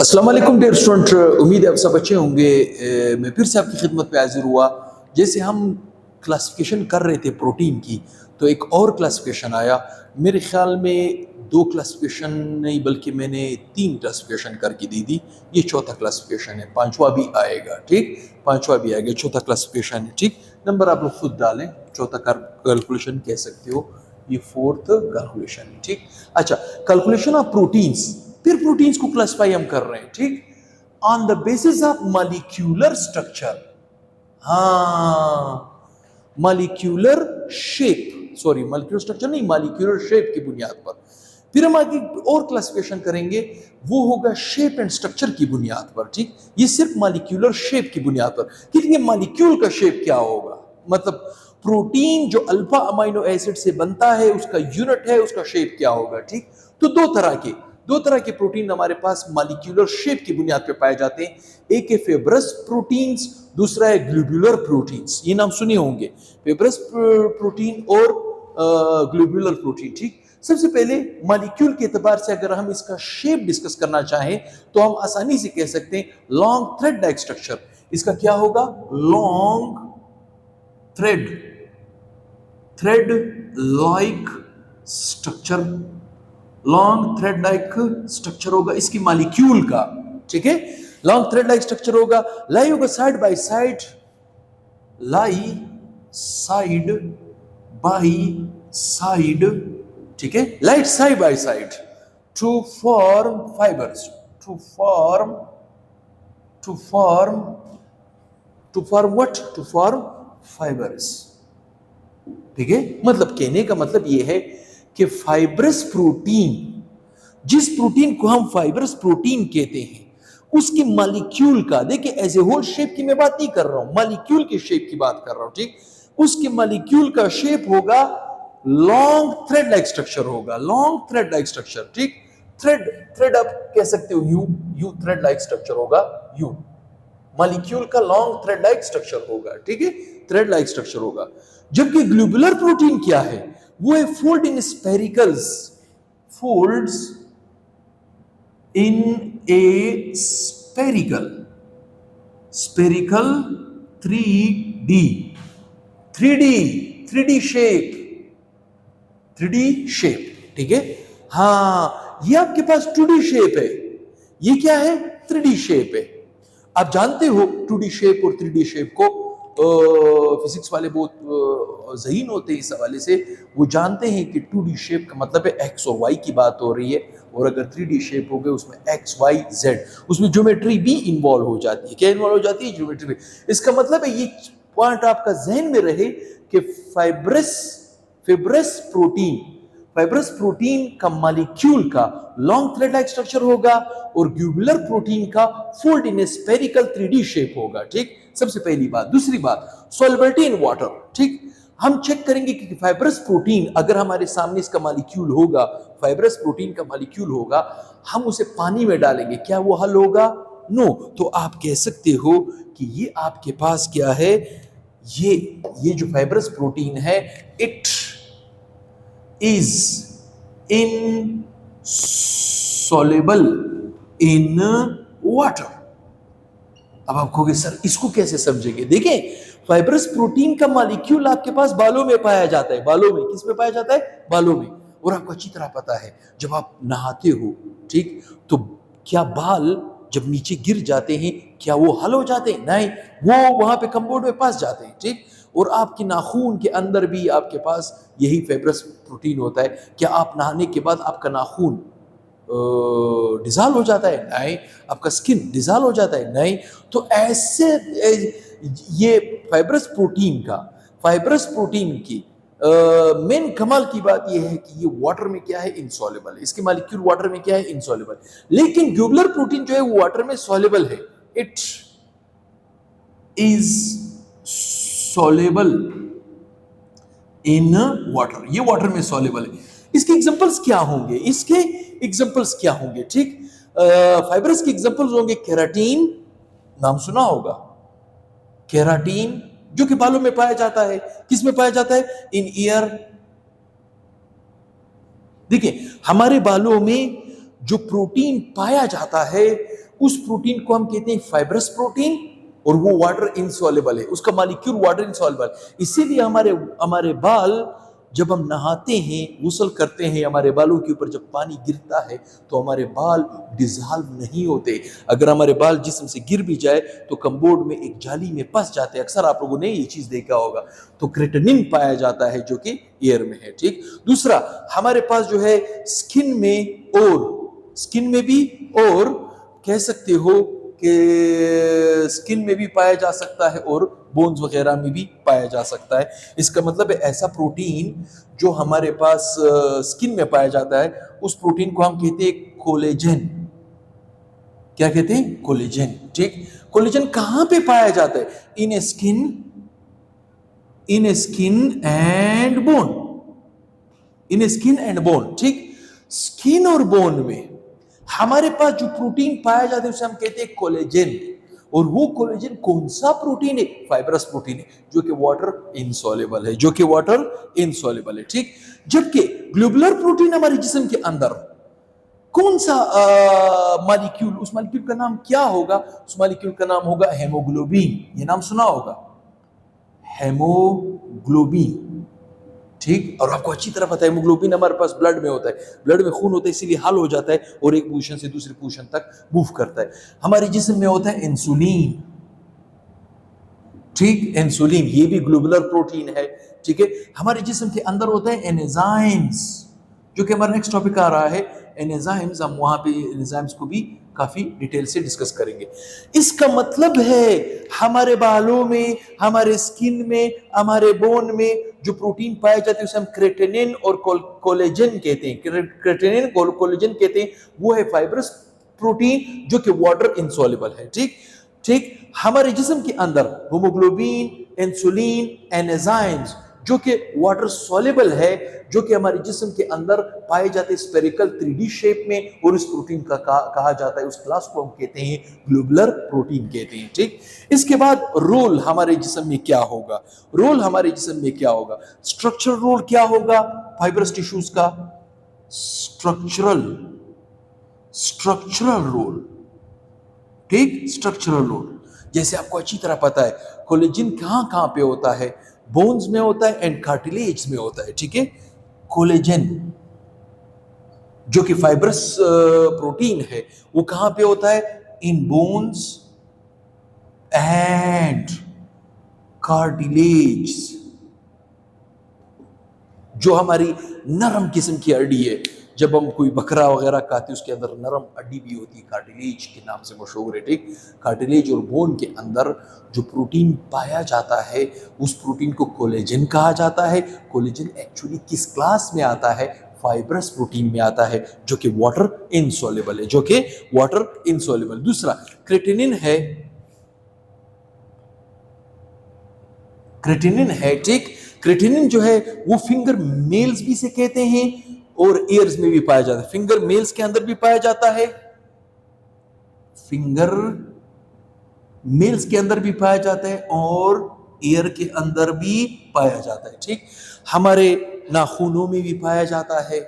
अस्सलाम वालेकुम dear student, उम्मीद है आप सब अच्छे होंगे। मैं फिर से आपकी खिदमत में हाजिर हुआ। जैसे हम क्लासिफिकेशन कर रहे थे प्रोटीन की, तो एक और क्लासिफिकेशन आया। मेरे ख्याल में दो क्लासिफिकेशन नहीं बल्कि मैंने तीन क्लासिफिकेशन करके दी थी। ये चौथा क्लासिफिकेशन है, पांचवा भी आएगा। ठीक, पांचवा भी आएगा, चौथा क्लासिफिकेशन है। ठीक, नंबर आप लोग खुद डालें, चौथा कैलकुलेशन कह सकते हो, ये फोर्थ कैलकुलेशन है। ठीक, अच्छा, कैलकुलेशन ऑफ प्रोटीन्स, फिर प्रोटीन्स को क्लासिफाई हम कर रहे हैं। ठीक, on the basis of molecular structure, हाँ, molecular shape, sorry molecular structure नहीं, मॉलिक्यूलर शेप की बुनियाद पर। फिर हम आगे और क्लासिफिकेशन करेंगे, वो होगा शेप एंड स्ट्रक्चर की बुनियाद पर। ठीक, ये सिर्फ मॉलिक्यूलर शेप की बुनियाद पर कि ये मॉलिक्यूल का शेप क्या होगा, मतलब प्रोटीन जो अल्फा अमाइनो एसिड से बनता है उसका यूनिट है, उसका शेप क्या होगा। ठीक, तो दो तरह के प्रोटीन हमारे पास मॉलिक्यूलर शेप की बुनियाद पर पाए जाते हैं। एक है फेब्रस प्रोटीन्स, दूसरा है ग्लोब्यूलर प्रोटीन्स। ये नाम सुने होंगे, फेब्रस प्रोटीन और ग्लोब्यूलर प्रोटीन। ठीक, सबसे पहले मॉलिक्यूल के एतबार से अगर हम इसका शेप डिस्कस करना चाहें तो हम आसानी से कह सकते हैं लॉन्ग थ्रेड लाइक स्ट्रक्चर। इसका क्या होगा, long thread like structure, long thread like structure होगा इसकी मॉलिक्यूल का। ठीक है, लॉन्ग थ्रेड लाइक स्ट्रक्चर होगा, लाई होगा side by side, lie side by side. ठीक है, light side by side to form fibres, to form what, to form fibres. ठीक है, मतलब कहने का मतलब यह है कि फाइब्रस प्रोटीन, जिस प्रोटीन को हम फाइब्रस प्रोटीन कहते हैं, उसकी मॉलिक्यूल का, देखिए एज ए होल शेप की मैं बात नहीं कर रहा हूं, मॉलिक्यूल की शेप की बात कर रहा हूं। ठीक, उसकी मॉलिक्यूल का शेप होगा लॉन्ग थ्रेड लाइक स्ट्रक्चर होगा, लॉन्ग थ्रेड लाइक स्ट्रक्चर। ठीक, थ्रेड आप कह सकते हो यू थ्रेड लाइक स्ट्रक्चर होगा, यू मॉलिक्यूल का लॉन्ग थ्रेड लाइक स्ट्रक्चर होगा। ठीक है, थ्रेड लाइक स्ट्रक्चर होगा। जबकि ग्लोब्यूलर प्रोटीन क्या है, वो है fold in spiracles, folds in a spherical 3D 3D shape, 3D shape. ठीक है, हाँ, ये आपके पास 2D शेप है, ये क्या है, 3D शेप है। आप जानते हो 2D शेप और 3D शेप को, फिजिक्स वाले बहुत ज़हीन होते हैं इस हवाले से, वो जानते हैं कि 2D शेप का मतलब है एक्स और वाई की बात हो रही है, और अगर 3D शेप हो गए उसमें एक्स वाई जेड, उसमें ज्योमेट्री भी इन्वॉल्व हो जाती है। क्या इन्वॉल्व हो जाती है, ज्योमेट्री भी। इसका मतलब है, ये पॉइंट आपका जहन में रहे कि फाइब्रस प्रोटीन का मॉलिक्यूल का लॉन्ग थ्रेड लाइक स्ट्रक्चर होगा और ग्लोब्यूलर प्रोटीन का fold in a spherical 3D shape होगा। ठीक, सबसे पहली बात। दूसरी बात, सॉल्युबिलिटी इन वाटर। ठीक, हम चेक करेंगे कि फाइब्रस प्रोटीन अगर हमारे सामने इसका मॉलिक्यूल होगा, फाइब्रस प्रोटीन का मॉलिक्यूल होगा, हम उसे पानी में डालेंगे, क्या वो हल होगा, नो। तो आप कह सकते हो कि ये आपके पास क्या है, ये जो फाइब्रस प्रोटीन है, it is insoluble in water. अब आप कहोगे सर इसको कैसे समझेंगे, देखिए फाइब्रस प्रोटीन का मॉलिक्यूल आपके पास बालों में पाया जाता है, बालों में, किस में पाया जाता है, बालों में। और आपको अच्छी तरह पता है जब आप नहाते हो, ठीक, तो क्या बाल जब नीचे गिर जाते हैं क्या वो हल हो जाते हैं, नहीं, वो वहां पे कंपाउंड में फंस जाते हैं। ठीक, और आपके नाखून के अंदर भी आपके पास यही फाइब्रस प्रोटीन होता है। क्या आप नहाने के बाद आपका नाखून डिज़ॉल्व हो जाता है, नहीं। आपका स्किन डिज़ॉल्व हो जाता है, नहीं। तो ऐसे ये फाइब्रस प्रोटीन की मेन कमाल की बात यह है कि ये वाटर में क्या है, इनसॉल्युबल है, इसके मॉलिक्यूल वाटर में क्या है, इनसॉल्युबल। लेकिन ग्लोब्यूलर प्रोटीन जो है वो वाटर में सॉल्युबल है, it is soluble in water, ये वाटर में सॉल्युबल है। इसके एग्जांपल्स क्या होंगे, ठीक, फाइब्रस के एग्जांपल्स होंगे केराटिन, नाम सुना होगा, केराटिन जो कि बालों में पाया जाता है, किस में पाया जाता है, इन ईयर। देखिए हमारे बालों में जो प्रोटीन पाया जाता है उस प्रोटीन को हम कहते हैं फाइब्रस प्रोटीन, और वो वाटर इनसॉल्युबल है, उसका मॉलिक्यूल वाटर इनसॉल्युबल। इसीलिए हमारे हमारे बाल जब हम नहाते हैं, गुस्ल करते हैं, हमारे बालों के ऊपर जब पानी गिरता है तो हमारे बाल डिसॉल्व नहीं होते। अगर हमारे बाल जिस्म से गिर भी जाए तो कम्बोर्ड में एक जाली में फंस जाते हैं। अक्सर आप लोगों ने ये चीज देखा होगा। तो क्रेटिनिन पाया जाता है जो कि एयर में है। ठीक। दूसरा, हमारे पास जो है स्किन में, और स्किन में भी, और कह सकते हो कि स्किन में भी पाया जा सकता है और बोन्स वगैरह में भी पाया जा सकता है। इसका मतलब है ऐसा प्रोटीन जो हमारे पास स्किन में पाया जाता है, उस प्रोटीन को हम कहते हैं कोलेजन। क्या कहते हैं? कोलेजन। ठीक। कोलेजन कहां पे पाया जाता है? In skin and bone, in skin and bone. ठीक। स्किन और बोन में हमारे पास जो प्रोटीन पाया जाता है उसे हम कहते हैं कोलेजन। और वो कोलेजन कौन सा प्रोटीन है? फाइब्रस प्रोटीन है, जो कि वाटर इनसॉल्युबल है, जो कि वाटर इनसॉल्युबल है। ठीक। जबकि ग्लोबुलर प्रोटीन हमारे जिस्म के अंदर कौन सा मॉलिक्यूल, उस मॉलिक्यूल का नाम क्या होगा? उस मॉलिक्यूल का नाम होगा हेमोग्लोबिन। ये नाम सुना होगा, हेमोग्लोबिन। ठीक। और आपको अच्छी तरह पता है हेमोग्लोबिन हमारे पास ब्लड में होता है, ब्लड में खून होता है, इसीलिए हल हो जाता है और एक पोजीशन से दूसरी पोजीशन तक मूव करता है। हमारे जिस्म में होता है इंसुलिन। ठीक। इंसुलिन ये भी ग्लोबुलर प्रोटीन है। ठीक है। हमारे जिस्म के अंदर होता है एंजाइम्स, जो कि हमारा नेक्स्ट टॉपिक आ रहा है एंजाइम्स। हम वहां पे एंजाइम्स को भी काफी डिटेल से डिस्कस करेंगे। इसका मतलब है हमारे बालों में, हमारे स्किन में, हमारे बोन में जो प्रोटीन पाए जाते हैं उसे हम क्रेटिनिन और कोलेजन कहते हैं। क्रेटिनिन कोलेजन कहते हैं, वो है फाइब्रस प्रोटीन जो कि वाटर इनसॉल्युबल है। ठीक। ठीक। हमारे जिस्म के अंदर होमोग्लोबिन, इंसुलिन, एंजाइम्स जो कि वाटर सॉल्युबल है, जो कि हमारे जिस्म के अंदर पाए जाते हैं स्फेरिकल 3D शेप में, और इस प्रोटीन का कहा जाता है, उस क्लास को हम कहते हैं ग्लोबुलर प्रोटीन कहते हैं। ठीक। इसके बाद रोल हमारे जिस्म में क्या होगा? रोल हमारे जिस्म में क्या होगा? स्ट्रक्चरल रोल क्या होगा फाइब्रस टिश्यूज का? Structural role. ठीक। स्ट्रक्चरल रोल, जैसे आपको अच्छी तरह पता है कोलेजन कहां कहां पे होता है? बोन्स में होता है एंड कार्टिलेज में होता है। ठीक है। कोलेजन जो कि फाइब्रस प्रोटीन है, वो कहां पे होता है? इन बोन्स एंड कार्टिलेज। जो हमारी नरम किस्म की हड्डी है, जब हम कोई बकरा वगैरह खाते हैं उसके अंदर नरम हड्डी भी होती है, कार्टिलेज के नाम से मशहूर है। ठीक। कार्टिलेज और बोन के अंदर जो प्रोटीन पाया जाता है उस प्रोटीन को कोलेजन कहा जाता है। कोलेजन एक्चुअली किस क्लास में आता है? फाइब्रस प्रोटीन में आता है, जो कि वाटर इनसॉल्युबल है, जो कि वाटर इनसॉल्युबल। दूसरा क्रेटिनिन है, क्रेटिनिन है। ठीक। क्रेटिनिन जो है वो फिंगर मेल्स भी से कहते हैं और ईयर्स में भी पाया जाता है। फिंगर मेल्स के अंदर भी पाया जाता है, फिंगर मेल्स के अंदर भी पाया जाता है और ईयर के अंदर भी पाया जाता है। ठीक। हमारे नाखूनों में भी पाया जाता है।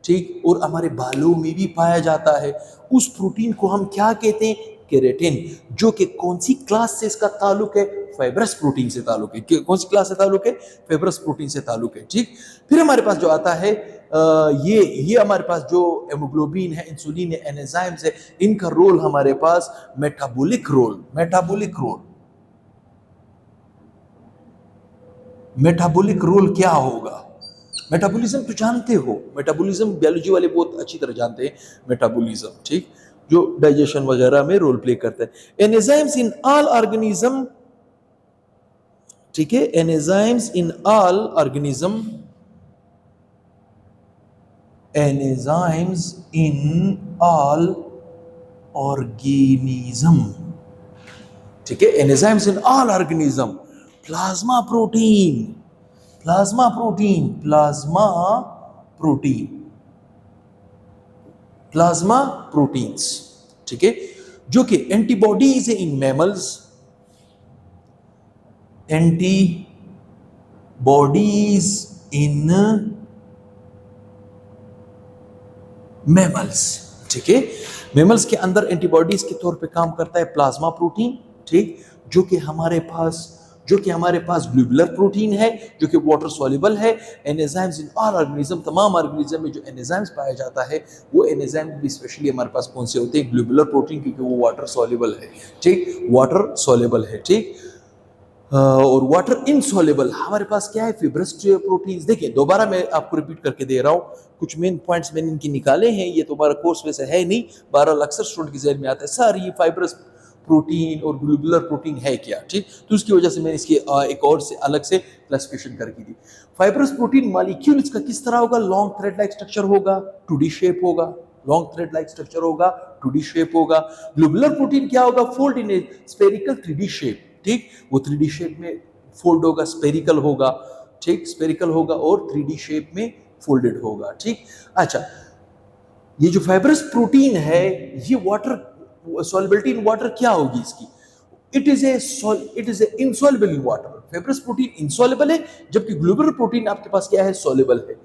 ठीक। और हमारे बालों में भी पाया जाता है। उस प्रोटीन को हम क्या कहते हैं? केराटिन, जो कि कौन सी क्लास से इसका ताल्लुक है? फाइब्रस प्रोटीन से ताल्लुक है। कौन सी क्लास से ताल्लुक है? फाइब्रस प्रोटीन से ताल्लुक है। ठीक। फिर हमारे पास जो आता है ये हमारे पास जो हेमोग्लोबिन है, इंसुलिन है, एंजाइम्स है, इनका रोल हमारे पास मेटाबॉलिक रोल। मेटाबॉलिक रोल क्या होगा? मेटाबॉलिज्म तो जानते हो, मेटाबॉलिज्म बायोलॉजी वाले बहुत अच्छी तरह जानते हैं मेटाबॉलिज्म। ठीक। जो डाइजेशन वगैरह में रोल प्ले करता है। Enzymes in all organism. ठीक है। Enzymes in all organism, enzymes in all organism. ठीक है। Enzymes in all organism. Plasma protein, plasma protein, plasma protein, plasma proteins. ठीक है। जो कि एंटीबॉडीज है in mammals, antibodies in mammals. ठीक है। मेमल्स के अंदर एंटीबॉडीज के तौर पे काम करता है प्लाज्मा प्रोटीन, ठीक, जो कि हमारे पास ग्लोबुलर प्रोटीन है जो कि वाटर सॉल्युबल है। एंजाइम्स इन ऑल ऑर्गेनिज्म, तमाम ऑर्गेनिज्म में जो एंजाइम्स पाया जाता है वो एंजाइम भी स्पेशली हमारे पास कौन से होते हैं, ग्लोबुलर प्रोटीन, क्योंकि वो वाटर सॉल्युबल है, ठीक, वाटर सॉल्युबल है, ठीक। और वाटर इनसॉल्युबल हमारे पास क्या है, फिब्रस प्रोटीन्स। देखिए दोबारा मैं आपको रिपीट करके दे रहा हूँ, कुछ मेन पॉइंट्स मैंने इनके निकाले हैं, ये तो हमारा कोर्स वैसे है नहीं, 12 अक्सर स्टूडेंट के जहन में आता है सर ये फाइब्रस प्रोटीन और ग्लोबुलर प्रोटीन है क्या, ठीक, तो उसकी वजह से मैंने इसकी एक और से अलग से क्लासिफिकेशन करके दी। फाइब्रस प्रोटीन मॉलिक्यूल इसका किस तरह होगा, लॉन्ग थ्रेड लाइक स्ट्रक्चर होगा, 2D शेप होगा, लॉन्ग थ्रेड लाइक स्ट्रक्चर होगा, 2D शेप होगा। ग्लोबुलर प्रोटीन क्या होगा, fold in A spherical 3D shape, ठीक, वो 3D शेप में फोल्ड होगा, स्पेरिकल होगा, ठीक, स्पेरिकल होगा और 3D शेप में फोल्डेड होगा, ठीक। अच्छा, ये जो फाइब्रस प्रोटीन है ये वाटर सॉल्युबिलिटी इन वाटर क्या होगी इसकी, it is a insoluble in water. Fibrous protein insoluble है जबकि ग्लोबुलर प्रोटीन आपके पास क्या है, सॉल्युबल है।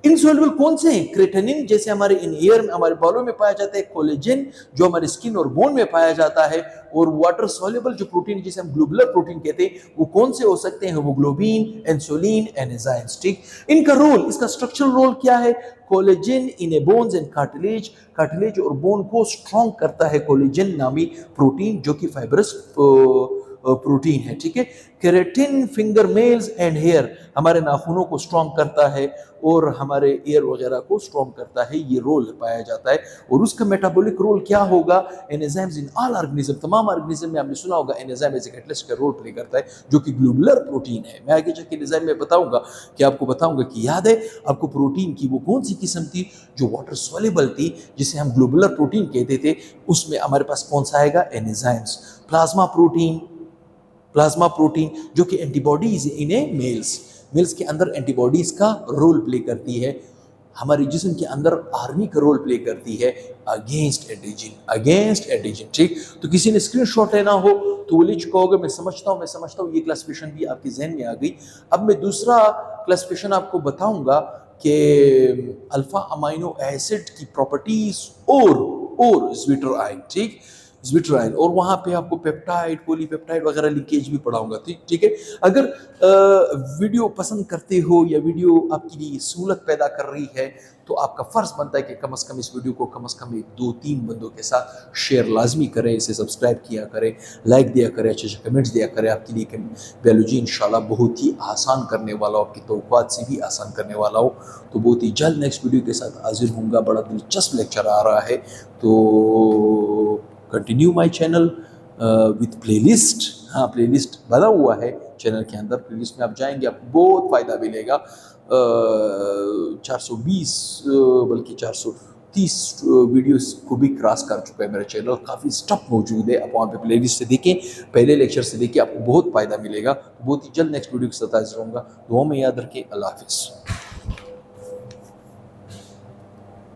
इनसॉल्युबल कौन से हैं, क्रेटिनिन जैसे हमारे इन एयर में, हमारे बालों में पाया जाता है, कोलेजन जो हमारे स्किन और बोन में पाया जाता है, और वाटर सॉल्युबल जो प्रोटीन जिसे हम ग्लोबुलर प्रोटीन कहते हैं वो कौन से हो सकते हैं, हीमोग्लोबिन, इंसुलिन, एंजाइम्स, ठीक। इनका रोल, इसका स्ट्रक्चरल रोल क्या है, collagen in A bones and cartilage, cartilage और बोन को स्ट्रॉन्ग करता है कोलेजन नामी प्रोटीन जो कि फाइब्रस प्रोटीन है, ठीक है। Keratin finger nails and hair, हमारे नाखूनों को स्ट्रॉन्ग करता है और हमारे ईयर वगैरह को स्ट्रॉन्ग करता है, ये रोल पाया जाता है। और उसका मेटाबॉलिक रोल क्या होगा, एंजाइम्स इन ऑल ऑर्गेनिज्म, तमाम ऑर्गेनिज्म में आपने सुना होगा एंजाइम एज ए कैटलिस्ट का रोल प्ले करता है जो कि ग्लोबुलर प्रोटीन है। मैं आगे जाके एंजाइम में बताऊंगा कि आपको बताऊंगा कि याद है आपको प्रोटीन की वो कौन सी किस्म थी जो वाटर सॉल्युबल थी जिसे हम ग्लोबुलर प्रोटीन कहते थे, उसमें हमारे पास कौन सा आएगा, एंजाइम्स। प्लाज्मा प्रोटीन जो कि एंटीबॉडीज इन ए मेल्स के अंदर एंटीबॉडीज का रोल प्ले करती है, हमारे जिस्म के अंदर आर्मी का रोल प्ले करती है अगेंस्ट एंटीजन, ठीक। तो किसी ने स्क्रीनशॉट लेना हो तो वो लिख कहोगे मैं समझता हूँ, ये क्लासिफिकेशन भी आपके जहन में आ गई। अब मैं दूसरा क्लासिफिकेशन आपको बताऊंगा कि अल्फा अमाइनो एसिड की प्रॉपर्टीज और ज्विटराइन, ठीक, ज्विटराइन, और वहां पे आपको पेप्टाइड, पॉलीपेप्टाइड वगैरह लीकेज भी पढ़ाऊंगा, ठीक है। अगर वीडियो पसंद करते हो या वीडियो आपके लिए सहूलत पैदा कर रही है तो आपका फर्ज बनता है कि कम से कम इस वीडियो को कम से कम 1-2-3 बंदों के साथ शेयर लाजमी करें, इसे सब्सक्राइब किया करें, लाइक दिया करें, अच्छे कमेंट्स दिया करें। आपके लिए बायोलॉजी इंशाल्लाह बहुत ही आसान करने वाला हो, आपकी तवक्कुआत से भी आसान करने वाला हो। तो बहुत ही जल्द नेक्स्ट वीडियो के साथ हाजिर होऊंगा, बड़ा दिलचस्प लेक्चर आ रहा है, तो continue my channel with playlist. हाँ, प्लेलिस्ट बना हुआ है चैनल के अंदर, प्लेलिस्ट में आप जाएंगे आपको बहुत फ़ायदा मिलेगा। 420 बल्कि 430 वीडियोस को भी क्रॉस कर चुका है मेरा चैनल, काफ़ी स्टफ मौजूद है। आप वहाँ पे प्लेलिस्ट से देखें, पहले लेक्चर से देखें, आपको बहुत फ़ायदा मिलेगा। बहुत ही जल्द नेक्स्ट वीडियो के साथ हाजिर होऊंगा। दुआ में याद रखें। अल्लाह हाफिज़।